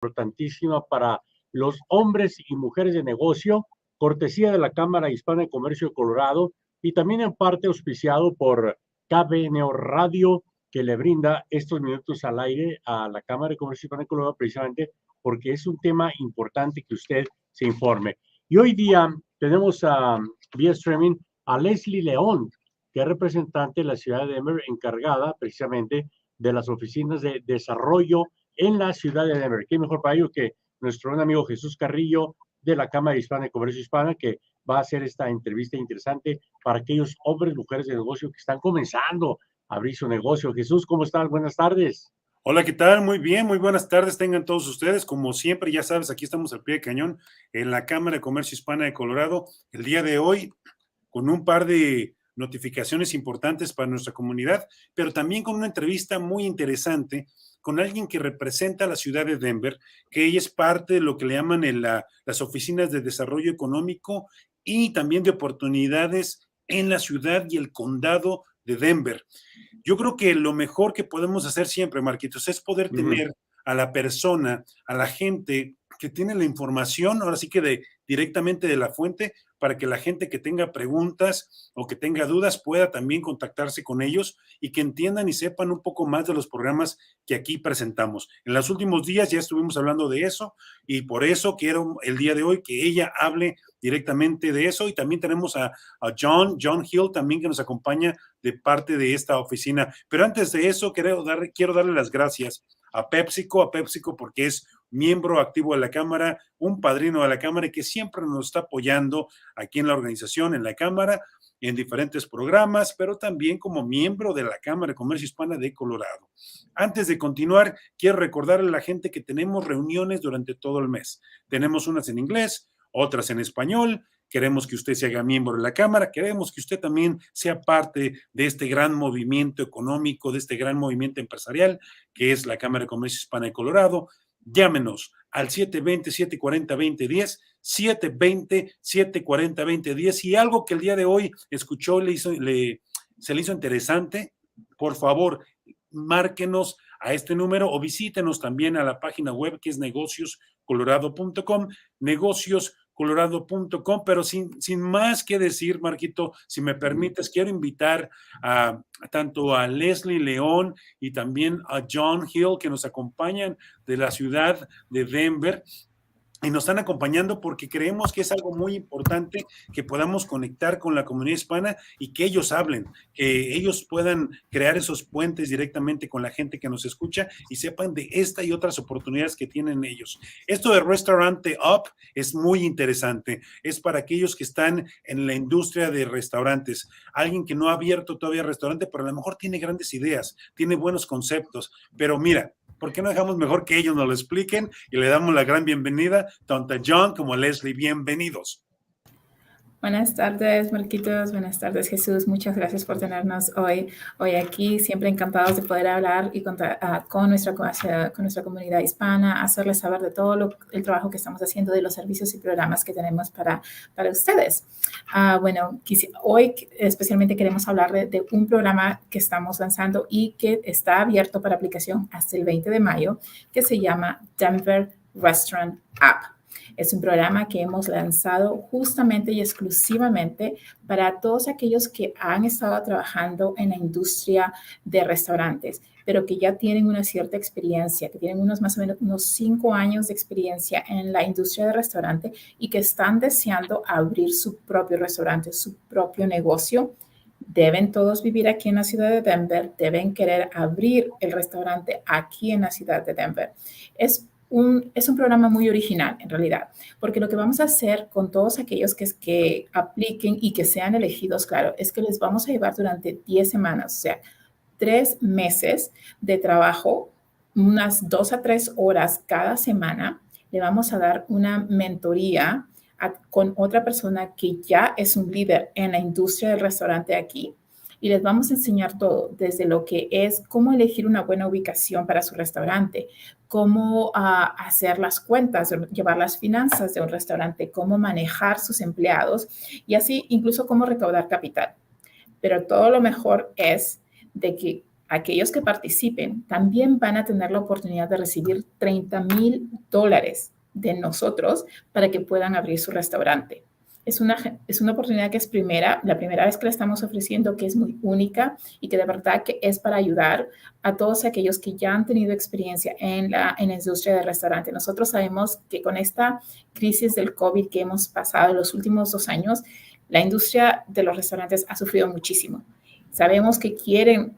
Importantísima para los hombres y mujeres de negocio, cortesía de la Cámara Hispana de Comercio de Colorado y también en parte auspiciado por KBNO Radio, que le brinda estos minutos al aire a la Cámara de Comercio Hispana de Colorado precisamente porque es un tema importante que usted se informe. Y hoy día tenemos vía streaming a Leesly León, que es representante de la Ciudad de Denver, encargada precisamente de las oficinas de desarrollo en la Ciudad de Denver. ¿Qué mejor para ello que nuestro buen amigo Jesús Carrillo de la Cámara Hispana de Comercio Hispana, que va a hacer esta entrevista interesante para aquellos hombres y mujeres de negocio que están comenzando a abrir su negocio? Jesús, ¿cómo están? Buenas tardes. Hola, ¿qué tal? Muy bien, muy buenas tardes tengan todos ustedes. Como siempre, ya sabes, aquí estamos al pie de cañón en la Cámara de Comercio Hispana de Colorado. El día de hoy, con un par de notificaciones importantes para nuestra comunidad, pero también con una entrevista muy interesante con alguien que representa a la ciudad de Denver, que ella es parte de lo que le llaman las oficinas de desarrollo económico y también de oportunidades en la ciudad y el condado de Denver. Yo creo que lo mejor que podemos hacer siempre, Marquitos, es poder tener a la persona, a la gente que tiene la información, ahora sí que directamente de la fuente, para que la gente que tenga preguntas o que tenga dudas pueda también contactarse con ellos y que entiendan y sepan un poco más de los programas que aquí presentamos. En los últimos días ya estuvimos hablando de eso y por eso quiero el día de hoy que ella hable directamente de eso. Y también tenemos a John Hill también, que nos acompaña de parte de esta oficina. Pero antes de eso quiero darle las gracias a PepsiCo porque es miembro activo de la Cámara, un padrino de la Cámara y que siempre nos está apoyando aquí en la organización, en la Cámara, en diferentes programas, pero también como miembro de la Cámara de Comercio Hispana de Colorado. Antes de continuar, quiero recordarle a la gente que tenemos reuniones durante todo el mes. Tenemos unas en inglés, otras en español. Queremos que usted se haga miembro de la Cámara, queremos que usted también sea parte de este gran movimiento económico, de este gran movimiento empresarial, que es la Cámara de Comercio Hispana de Colorado. Llámenos al 720-740-2010, 720-740-2010, y algo que el día de hoy escuchó se le hizo interesante, por favor, márquenos a este número o visítenos también a la página web que es negocioscolorado.com, negocioscolorado.com, pero sin más que decir, Marquito, si me permites, quiero invitar tanto a Leesly León y también a John Hill, que nos acompañan de la ciudad de Denver, y nos están acompañando porque creemos que es algo muy importante que podamos conectar con la comunidad hispana y que ellos hablen, que ellos puedan crear esos puentes directamente con la gente que nos escucha y sepan de esta y otras oportunidades que tienen ellos. Esto de Restaurante Up es muy interesante. Es para aquellos que están en la industria de restaurantes. Alguien que no ha abierto todavía restaurante, pero a lo mejor tiene grandes ideas, tiene buenos conceptos, pero mira, ¿por qué no dejamos mejor que ellos nos lo expliquen y le damos la gran bienvenida tanto a John como a Leesly? Bienvenidos. Buenas tardes, Marquitos. Buenas tardes, Jesús. Muchas gracias por tenernos hoy aquí. Siempre encantados de poder hablar y contar con nuestra comunidad hispana, hacerles saber de todo el trabajo que estamos haciendo, de los servicios y programas que tenemos para ustedes. Hoy especialmente queremos hablar de un programa que estamos lanzando y que está abierto para aplicación hasta el 20 de mayo, que se llama Denver Restaurant App. Es un programa que hemos lanzado justamente y exclusivamente para todos aquellos que han estado trabajando en la industria de restaurantes, pero que ya tienen una cierta experiencia, que tienen más o menos unos 5 años de experiencia en la industria de restaurante y que están deseando abrir su propio restaurante, su propio negocio. Deben todos vivir aquí en la ciudad de Denver, deben querer abrir el restaurante aquí en la ciudad de Denver. Es un programa muy original, en realidad, porque lo que vamos a hacer con todos aquellos que apliquen y que sean elegidos, claro, es que les vamos a llevar durante 10 semanas, o sea, 3 meses de trabajo, unas 2 a 3 horas cada semana. Le vamos a dar una mentoría con otra persona que ya es un líder en la industria del restaurante aquí. Y les vamos a enseñar todo, desde lo que es cómo elegir una buena ubicación para su restaurante, cómo hacer las cuentas, llevar las finanzas de un restaurante, cómo manejar sus empleados y así incluso cómo recaudar capital. Pero todo lo mejor es de que aquellos que participen también van a tener la oportunidad de recibir $30,000 de nosotros para que puedan abrir su restaurante. Es una oportunidad que es la primera vez que la estamos ofreciendo, que es muy única y que de verdad que es para ayudar a todos aquellos que ya han tenido experiencia en la industria del restaurante. Nosotros sabemos que con esta crisis del COVID que hemos pasado en los últimos 2 años, la industria de los restaurantes ha sufrido muchísimo. Sabemos que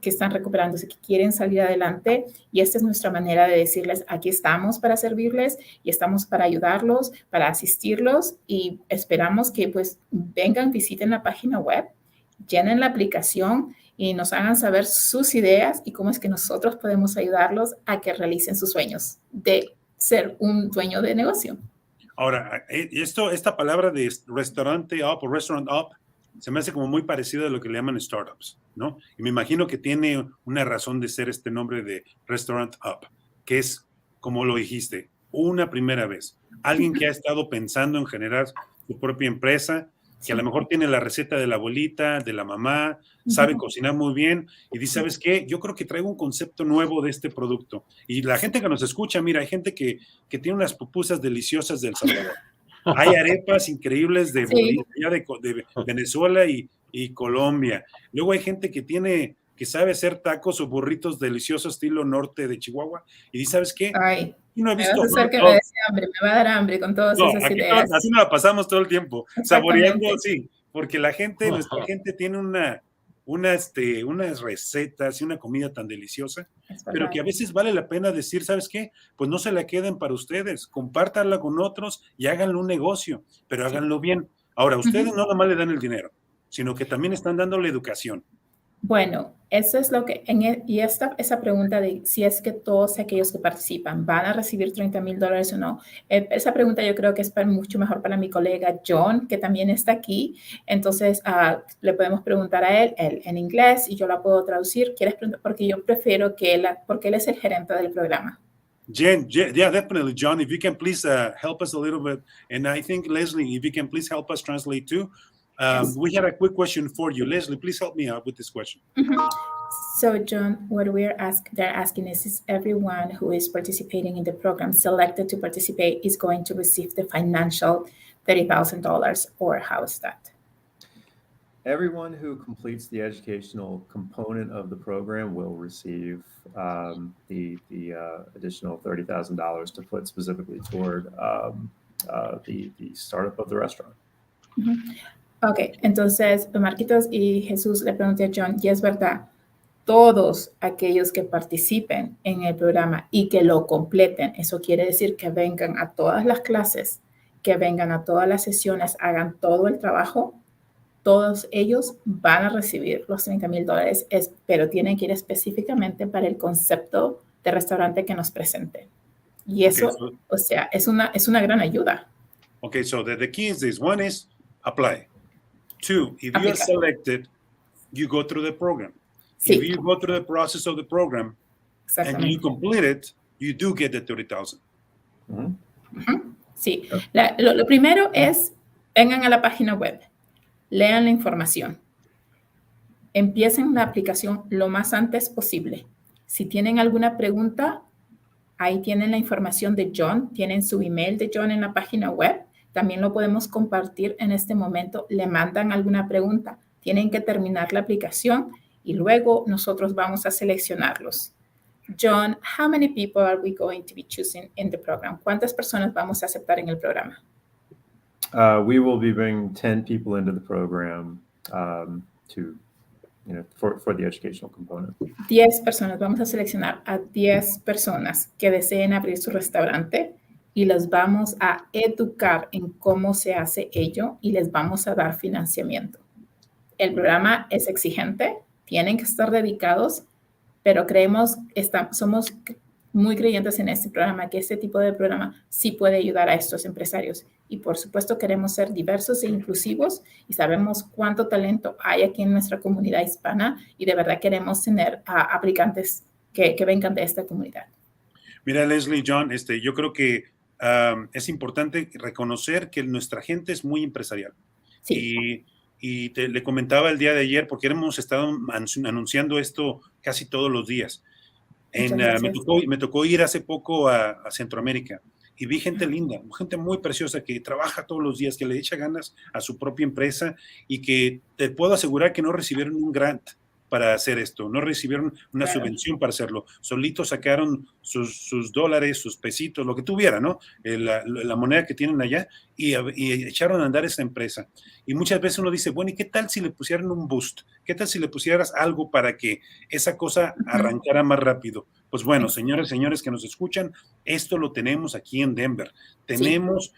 están recuperándose, que quieren salir adelante y esta es nuestra manera de decirles, aquí estamos para servirles y estamos para ayudarlos, para asistirlos y esperamos que pues vengan, visiten la página web, llenen la aplicación y nos hagan saber sus ideas y cómo es que nosotros podemos ayudarlos a que realicen sus sueños de ser un dueño de negocio. Ahora, esta palabra de restaurante up o restaurant up se me hace como muy parecido a lo que le llaman startups, ¿no? Y me imagino que tiene una razón de ser este nombre de Restaurant Up, que es, como lo dijiste, una primera vez. Alguien que ha estado pensando en generar su propia empresa, que a lo mejor tiene la receta de la abuelita, de la mamá, sabe cocinar muy bien y dice, ¿sabes qué? Yo creo que traigo un concepto nuevo de este producto. Y la gente que nos escucha, mira, hay gente que tiene unas pupusas deliciosas de El Salvador. Hay arepas increíbles de Bolivia, de Venezuela y Colombia. Luego hay gente que sabe hacer tacos o burritos deliciosos estilo norte de Chihuahua. Y dice, ¿sabes qué? Ay, No he me visto vas a hacer que me dé hambre, me va a dar hambre con todas esas ideas. Así nos la pasamos todo el tiempo, saboreando, sí, porque nuestra gente tiene unas recetas y una comida tan deliciosa, pero que a veces vale la pena decir, ¿sabes qué? Pues no se la queden para ustedes, compártanla con otros y háganlo un negocio, pero háganlo bien. Ahora, ustedes no nomás le dan el dinero, sino que también están dando la educación. Bueno, eso es lo que, esa pregunta de si es que todos aquellos que participan van a recibir $30,000 o no, esa pregunta yo creo que es mucho mejor para mi colega John, que también está aquí. Entonces, le podemos preguntar a él en inglés y yo la puedo traducir. ¿Quieres preguntar? Porque yo prefiero porque él es el gerente del programa. Yeah, definitely, John. If you can please help us a little bit, and I think Leesly, if you can please help us translate too. Yes. We had a quick question for you, Leesly. Please help me out with this question. So, John, what they're asking is everyone who is participating in the program selected to participate is going to receive the financial $30,000, or how is that? Everyone who completes the educational component of the program will receive the additional $30,000 to put specifically toward the startup of the restaurant. Ok, entonces Marquitos y Jesús le pregunté a John, y es verdad, todos aquellos que participen en el programa y que lo completen, eso quiere decir que vengan a todas las clases, que vengan a todas las sesiones, hagan todo el trabajo, todos ellos van a recibir los $30,000, pero tienen que ir específicamente para el concepto de restaurante que nos presenten. Y eso, o sea, es una gran ayuda. Okay, so the key is this. One is apply. 2, if you are selected, you go through the program. Sí. If you go through the process of the program and you complete it, you do get the $30,000. Sí, lo primero es, vengan a la página web, lean la información, empiecen la aplicación lo más antes posible. Si tienen alguna pregunta, ahí tienen la información de John, tienen su email de John en la página web. También lo podemos compartir en este momento. Le mandan alguna pregunta. Tienen que terminar la aplicación y luego nosotros vamos a seleccionarlos. John, how many people are we going to be choosing in the program? ¿Cuántas personas vamos a aceptar en el programa? We will be bringing 10 people into the program for the educational component. 10 personas. Vamos a seleccionar a 10 personas que deseen abrir su restaurante y les vamos a educar en cómo se hace ello y les vamos a dar financiamiento. El programa es exigente, tienen que estar dedicados, pero somos muy creyentes en este programa, que este tipo de programa sí puede ayudar a estos empresarios. Y por supuesto queremos ser diversos e inclusivos y sabemos cuánto talento hay aquí en nuestra comunidad hispana y de verdad queremos tener aplicantes que vengan de esta comunidad. Mira, Leesly, John, yo creo que es importante reconocer que nuestra gente es muy empresarial. Sí. y le comentaba el día de ayer, porque hemos estado anunciando esto casi todos los días. Me tocó ir hace poco a Centroamérica y vi gente linda, gente muy preciosa que trabaja todos los días, que le echa ganas a su propia empresa y que te puedo asegurar que no recibieron un grant para hacer esto, no recibieron una subvención para hacerlo, solitos sacaron sus dólares, sus pesitos, lo que tuviera, ¿no? La moneda que tienen allá y echaron a andar esa empresa. Y muchas veces uno dice, bueno, ¿y qué tal si le pusieran un boost? ¿Qué tal si le pusieras algo para que esa cosa arrancara más rápido? Pues bueno, señores, señores que nos escuchan, esto lo tenemos aquí en Denver. Tenemos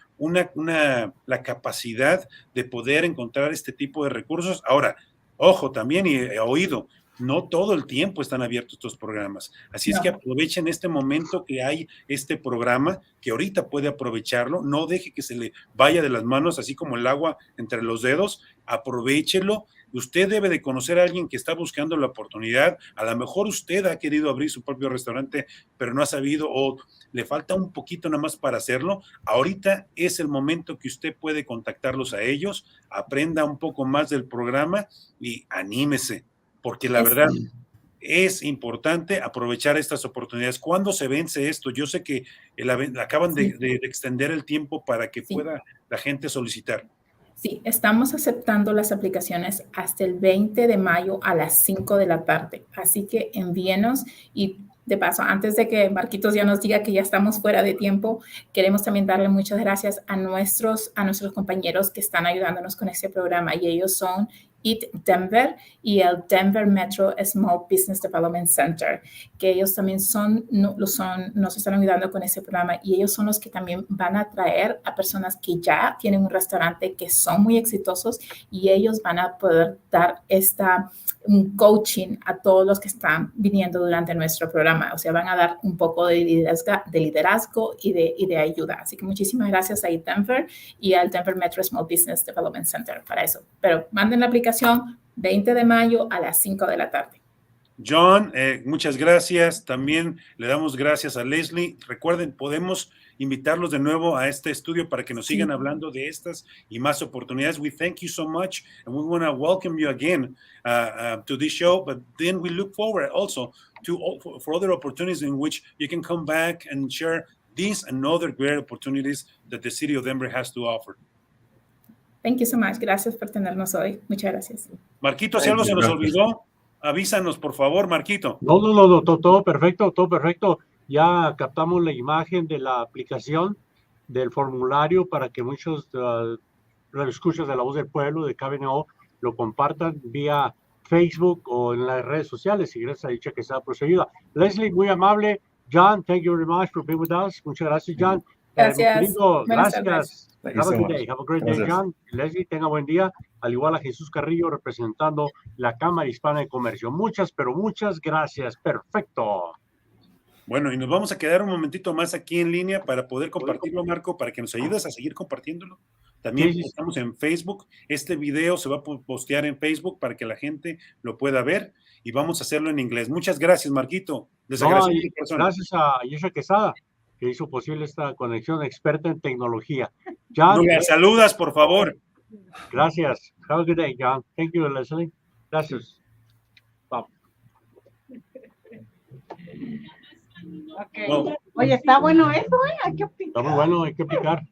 la capacidad de poder encontrar este tipo de recursos. Ahora, ojo, también he oído, no todo el tiempo están abiertos estos programas. Así es que aprovechen este momento que hay este programa, que ahorita puede aprovecharlo, no deje que se le vaya de las manos, así como el agua entre los dedos, aprovéchelo. Usted debe de conocer a alguien que está buscando la oportunidad. A lo mejor usted ha querido abrir su propio restaurante, pero no ha sabido o le falta un poquito nada más para hacerlo. Ahorita es el momento que usted puede contactarlos a ellos, aprenda un poco más del programa y anímese, porque la verdad es importante aprovechar estas oportunidades. ¿Cuándo se vence esto? Yo sé que acaban de extender el tiempo para que pueda la gente solicitar. Sí, estamos aceptando las aplicaciones hasta el 20 de mayo a las 5 de la tarde. Así que envíenos y de paso, antes de que Marquitos ya nos diga que ya estamos fuera de tiempo, queremos también darle muchas gracias a nuestros compañeros que están ayudándonos con este programa y ellos son Denver y el Denver Metro Small Business Development Center, que ellos también nos están ayudando con este programa y ellos son los que también van a traer a personas que ya tienen un restaurante, que son muy exitosos y ellos van a poder dar un coaching a todos los que están viniendo durante nuestro programa. O sea, van a dar un poco de liderazgo y de ayuda. Así que muchísimas gracias a Denver y al Denver Metro Small Business Development Center para eso. Pero manden la aplicación 20 de mayo a las 5 de la tarde. John, muchas gracias. También le damos gracias a Leesly. Recuerden, podemos invitarlos de nuevo a este estudio para que nos sigan hablando de estas y más oportunidades. We thank you so much and we want to welcome you again to this show, but then we look forward also for other opportunities in which you can come back and share these and other great opportunities that the city of Denver has to offer. Thank you so much. Gracias por tenernos hoy. Muchas gracias. Marquito, si algo se nos olvidó, avísanos, por favor, Marquito. No, todo perfecto, todo perfecto. Ya captamos la imagen de la aplicación, del formulario, para que muchos los escuchas de La Voz del Pueblo, de KBNO, lo compartan vía Facebook o en las redes sociales, y gracias a dicha que está procedida. Leesly, muy amable. John, thank you very much for being with us. Muchas gracias, John. Gracias. Gracias. Have a good day. Have a great day, John. Leesly, tenga buen día. Al igual a Jesús Carrillo, representando la Cámara Hispana de Comercio. Muchas gracias. Perfecto. Bueno, y nos vamos a quedar un momentito más aquí en línea para poder compartirlo, Marco, para que nos ayudes a seguir compartiéndolo. También estamos en Facebook. Este video se va a postear en Facebook para que la gente lo pueda ver y vamos a hacerlo en inglés. Muchas gracias, Marquito. Gracias a Yesha Quesada, que hizo posible esta conexión, experta en tecnología. John, no, saludas, por favor. Gracias. Have a good day, John. Thank you, Leesly. Gracias. Wow. Okay. Well, oye, está bueno eso, hay que aplicar. Está muy bueno, hay que aplicar.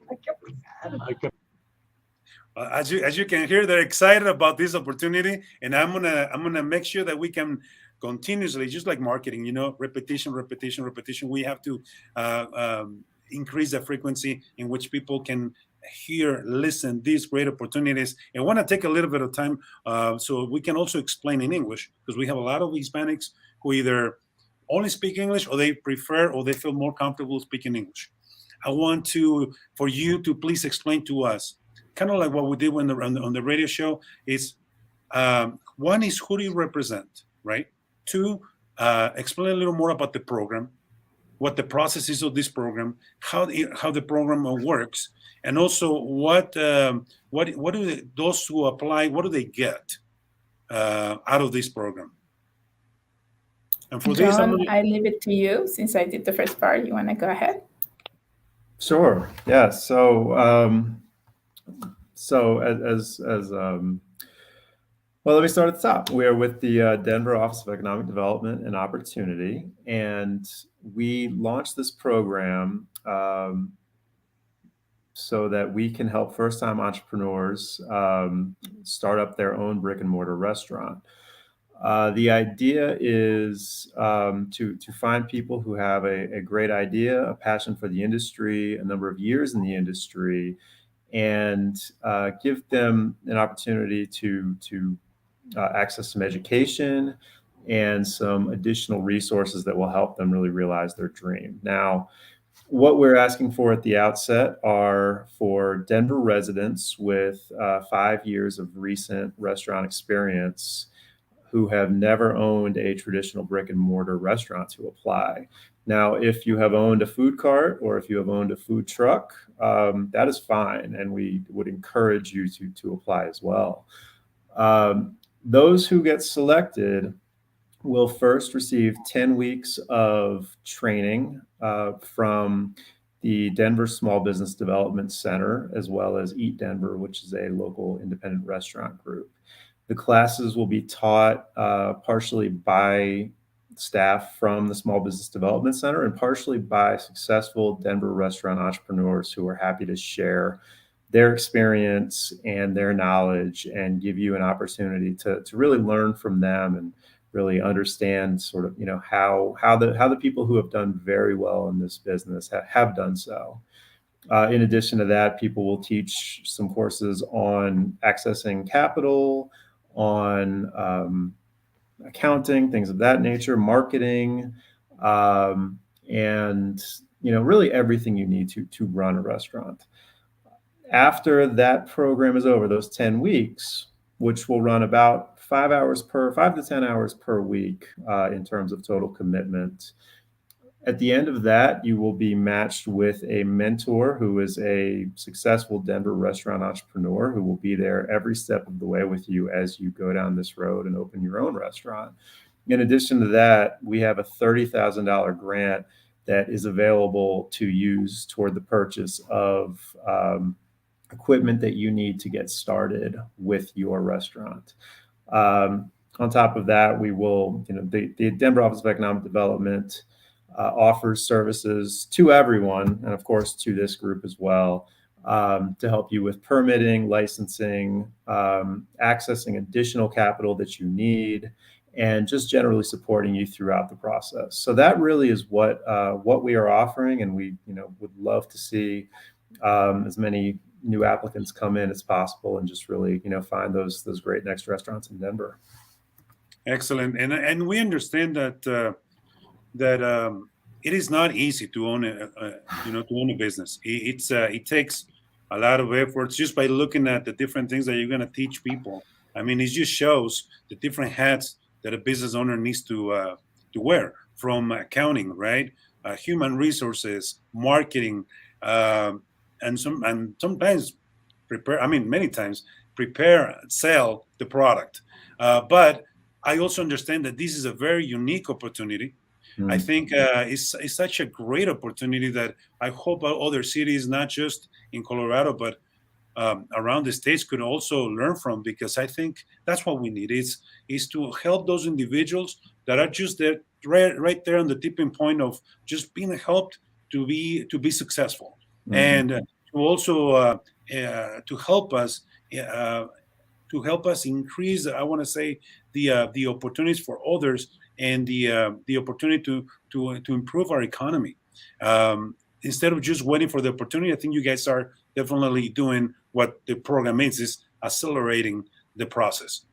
As you can hear, they're excited about this opportunity, and I'm gonna make sure that we can continuously, just like marketing, repetition. We have to increase the frequency in which people can hear, listen, these great opportunities. And I want to take a little bit of time so we can also explain in English, because we have a lot of Hispanics who either only speak English or they prefer or they feel more comfortable speaking English. I want for you to please explain to us, kind of like what we did on the radio show, is one is who do you represent, right? Two, explain a little more about the program, what the process is of this program, how the program works, and also what do those who apply, what do they get out of this program? And for John, I leave it to you since I did the first part. You want to go ahead? Sure. Yeah. So as Well, let me start at the top. We are with the Denver Office of Economic Development and Opportunity, and we launched this program so that we can help first-time entrepreneurs start up their own brick-and-mortar restaurant. The idea is to find people who have a great idea, a passion for the industry, a number of years in the industry, and give them an opportunity to access some education and some additional resources that will help them really realize their dream. Now, what we're asking for at the outset are for Denver residents with 5 years of recent restaurant experience who have never owned a traditional brick and mortar restaurant to apply. Now, if you have owned a food cart or if you have owned a food truck, that is fine, and we would encourage you to apply as well. Those who get selected will first receive 10 weeks of training from the Denver Small Business Development Center, as well as Eat Denver, which is a local independent restaurant group. The classes will be taught partially by staff from the Small Business Development Center and partially by successful Denver restaurant entrepreneurs who are happy to share their experience and their knowledge and give you an opportunity to really learn from them and really understand sort of, how the people who have done very well in this business have done so. In addition to that, people will teach some courses on accessing capital, on accounting, things of that nature, marketing, and really everything you need to run a restaurant. After that program is over, those 10 weeks, which will run about 5 to 10 hours per week in terms of total commitment. At the end of that, you will be matched with a mentor who is a successful Denver restaurant entrepreneur who will be there every step of the way with you as you go down this road and open your own restaurant. In addition to that, we have a $30,000 grant that is available to use toward the purchase of equipment that you need to get started with your restaurant. On top of that, we will, the Denver Office of Economic Development offers services to everyone, and of course to this group as well, to help you with permitting, licensing, accessing additional capital that you need, and just generally supporting you throughout the process. So that really is what we are offering, and we would love to see as many new applicants come in as possible and just really find those great next restaurants in Denver. Excellent, and we understand that it is not easy to own a business. It takes a lot of efforts just by looking at the different things that you're going to teach people. I mean, it just shows the different hats that a business owner needs to wear, from accounting, right, human resources, marketing, and sometimes many times prepare, sell the product. But I also understand that this is a very unique opportunity. I think it's such a great opportunity that I hope other cities, not just in Colorado, but around the states, could also learn from, because I think that's what we need is to help those individuals that are just there, right there on the tipping point of just being helped to be successful, and to also to help us increase, I want to say, the opportunities for others, and the opportunity to improve our economy. Instead of just waiting for the opportunity, I think you guys are definitely doing what the program means, is accelerating the process.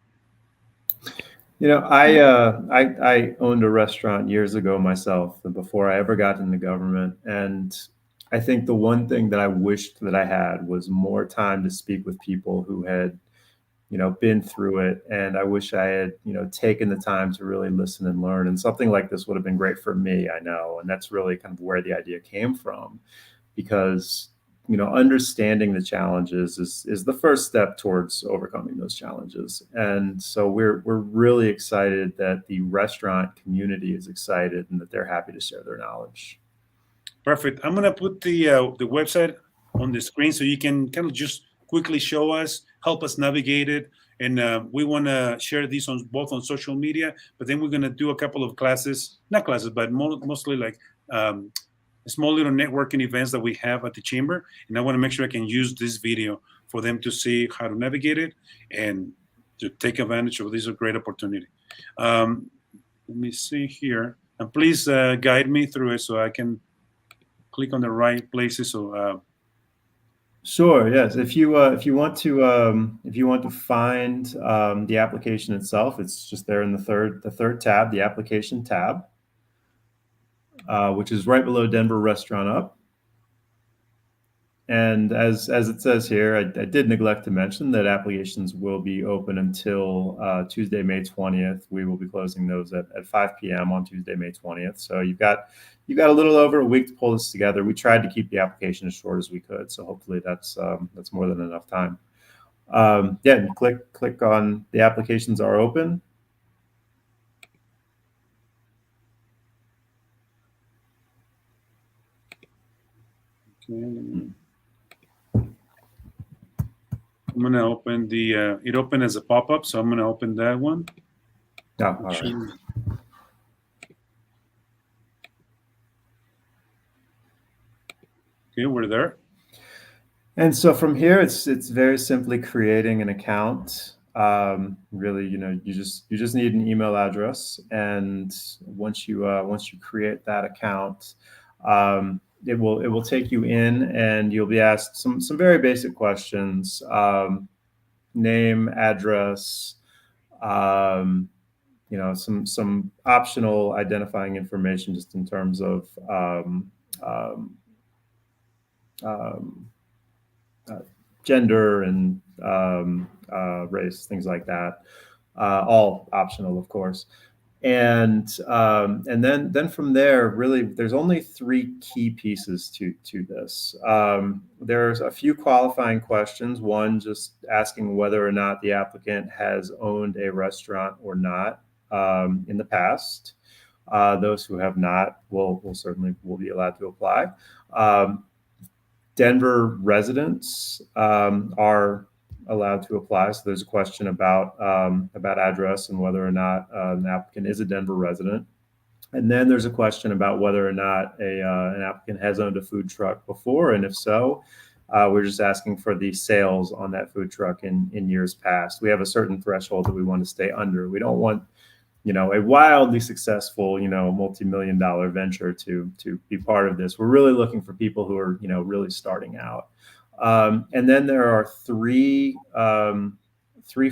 I owned a restaurant years ago myself, before I ever got into government, and I think the one thing that I wished that I had was more time to speak with people who had been through it. And I wish I had, taken the time to really listen and learn. And something like this would have been great for me, I know. And that's really kind of where the idea came from, because, understanding the challenges is the first step towards overcoming those challenges. And so we're really excited that the restaurant community is excited and that they're happy to share their knowledge. Perfect. I'm going to put the website on the screen so you can kind of just quickly show us, help us navigate it. and we want to share these on both on social media. But then we're going to do a couple of classes, not classes, but mostly like small little networking events that we have at the chamber. And I want to make sure I can use this video for them to see how to navigate it and to take advantage of this great opportunity. Let me see here, and please guide me through it so I can click on the right places. So. Sure. Yes. If you want to find the application itself, it's just there in the third tab, the application tab, which is right below Denver Restaurant Up. And as it says here, I did neglect to mention that applications will be open until Tuesday, May 20th. We will be closing those at 5 p.m. on Tuesday, May 20th. So you've got a little over a week to pull this together. We tried to keep the application as short as we could, so hopefully that's more than enough time. Yeah, click on the applications are open. Okay. I'm going to open it opened as a pop-up, so I'm going to open that one. Oh, all right. Okay, we're there. And so from here, it's very simply creating an account. Really, you just need an email address, and once you create that account, it will take you in, and you'll be asked some very basic questions: name, address, some optional identifying information just in terms of gender and race, things like that. All optional, of course. And then from there, really, there's only 3 key pieces to this. There's a few qualifying questions. One, just asking whether or not the applicant has owned a restaurant or not in the past. Those who have not will certainly be allowed to apply. Denver residents are allowed to apply. So there's a question about address and whether or not an applicant is a Denver resident. And then there's a question about whether or not an applicant has owned a food truck before, and if so, we're just asking for the sales on that food truck in years past. We have a certain threshold that we want to stay under. We don't want, a wildly successful, multi-million-dollar venture to be part of this. We're really looking for people who are, really starting out. And then there are three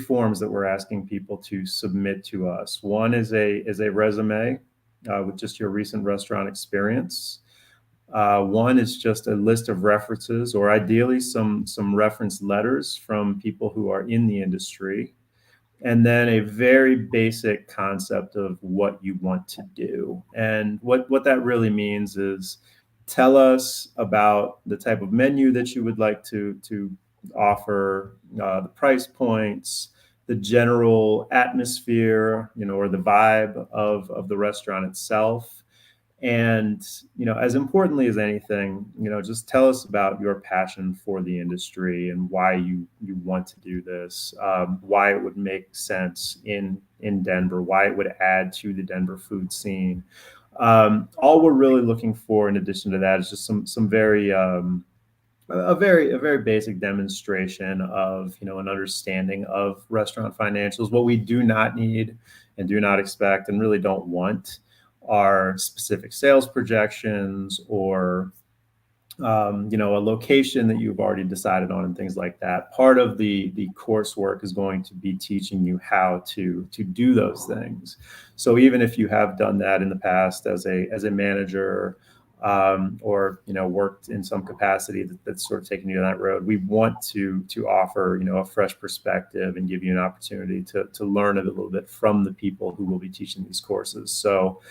forms that we're asking people to submit to us. One is a resume with just your recent restaurant experience. One is just a list of references, or ideally some reference letters from people who are in the industry. And then a very basic concept of what you want to do. And what that really means is, tell us about the type of menu that you would like to offer, the price points, the general atmosphere, or the vibe of the restaurant itself. And, as importantly as anything, just tell us about your passion for the industry and why you want to do this, why it would make sense in Denver, why it would add to the Denver food scene. All we're really looking for in addition to that is just some very a very basic demonstration of an understanding of restaurant financials. What we do not need and do not expect and really don't want are specific sales projections or a location that you've already decided on and things like that. Part of the coursework is going to be teaching you how to do those things. So even if you have done that in the past as a manager or worked in some capacity that's sort of taken you on that road, we want to offer a fresh perspective and give you an opportunity to learn a little bit from the people who will be teaching these courses. So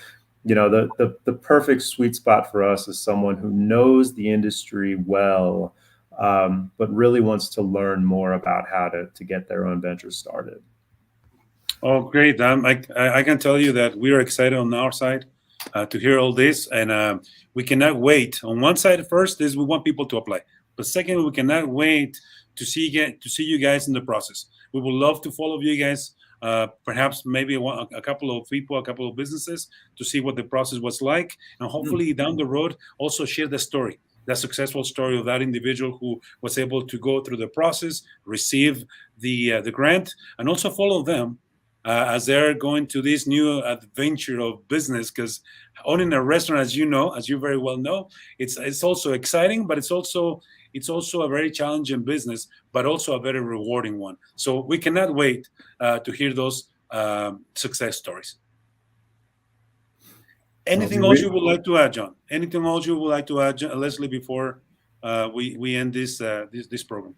the perfect sweet spot for us is someone who knows the industry well, but really wants to learn more about how to get their own venture started. Oh, great. I can tell you that we are excited on our side to hear all this, and we cannot wait. On one side, first is we want people to apply. But second, we cannot wait to see you guys in the process. We would love to follow you guys, perhaps maybe a couple of people, a couple of businesses, to see what the process was like, and hopefully down the road also share the story, that successful story of that individual who was able to go through the process, receive the grant, and also follow them as they're going to this new adventure of business. Because owning a restaurant, as you very well know, it's also exciting, but it's also a very challenging business, but also a very rewarding one. So we cannot wait to hear those success stories. Anything else you would like to add, John? Anything else you would like to add, Leesly, before we end this program?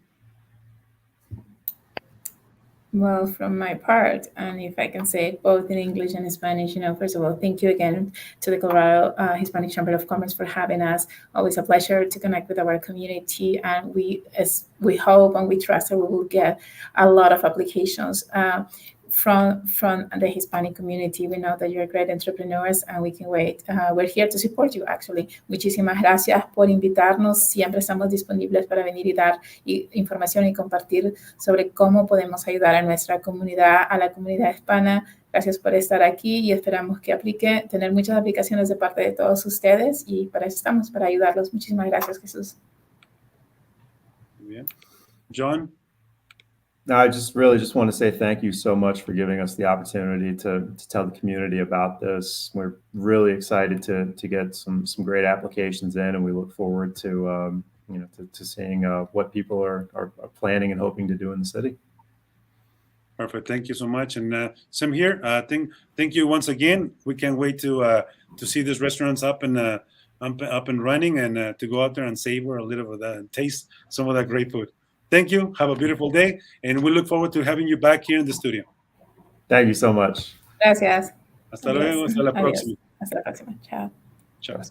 Well, from my part, and if I can say it both in English and Spanish, first of all, thank you again to the Colorado Hispanic Chamber of Commerce for having us. Always a pleasure to connect with our community, and we hope and we trust that we will get a lot of applications from the Hispanic community. We know that you're great entrepreneurs, and we can wait. We're here to support you, actually. Muchísimas gracias por invitarnos. Siempre estamos disponibles para venir y dar información y compartir sobre cómo podemos ayudar a nuestra comunidad, a la comunidad hispana. Gracias por estar aquí y esperamos que tener muchas aplicaciones de parte de todos ustedes, y para eso estamos, para ayudarlos. Muchísimas gracias, Jesús. Muy bien. John? No, I really just want to say thank you so much for giving us the opportunity to tell the community about this. We're really excited to get some great applications in, and we look forward to seeing what people are planning and hoping to do in the city. Perfect. Thank you so much. And Sam here. Thank you once again. We can't wait to see these restaurants up and running, and to go out there and savor a little of that and taste some of that great food. Thank you. Have a beautiful day, and we look forward to having you back here in the studio. Thank you so much. Gracias. Hasta luego. Hasta la próxima. Hasta la próxima. Chao. Chao.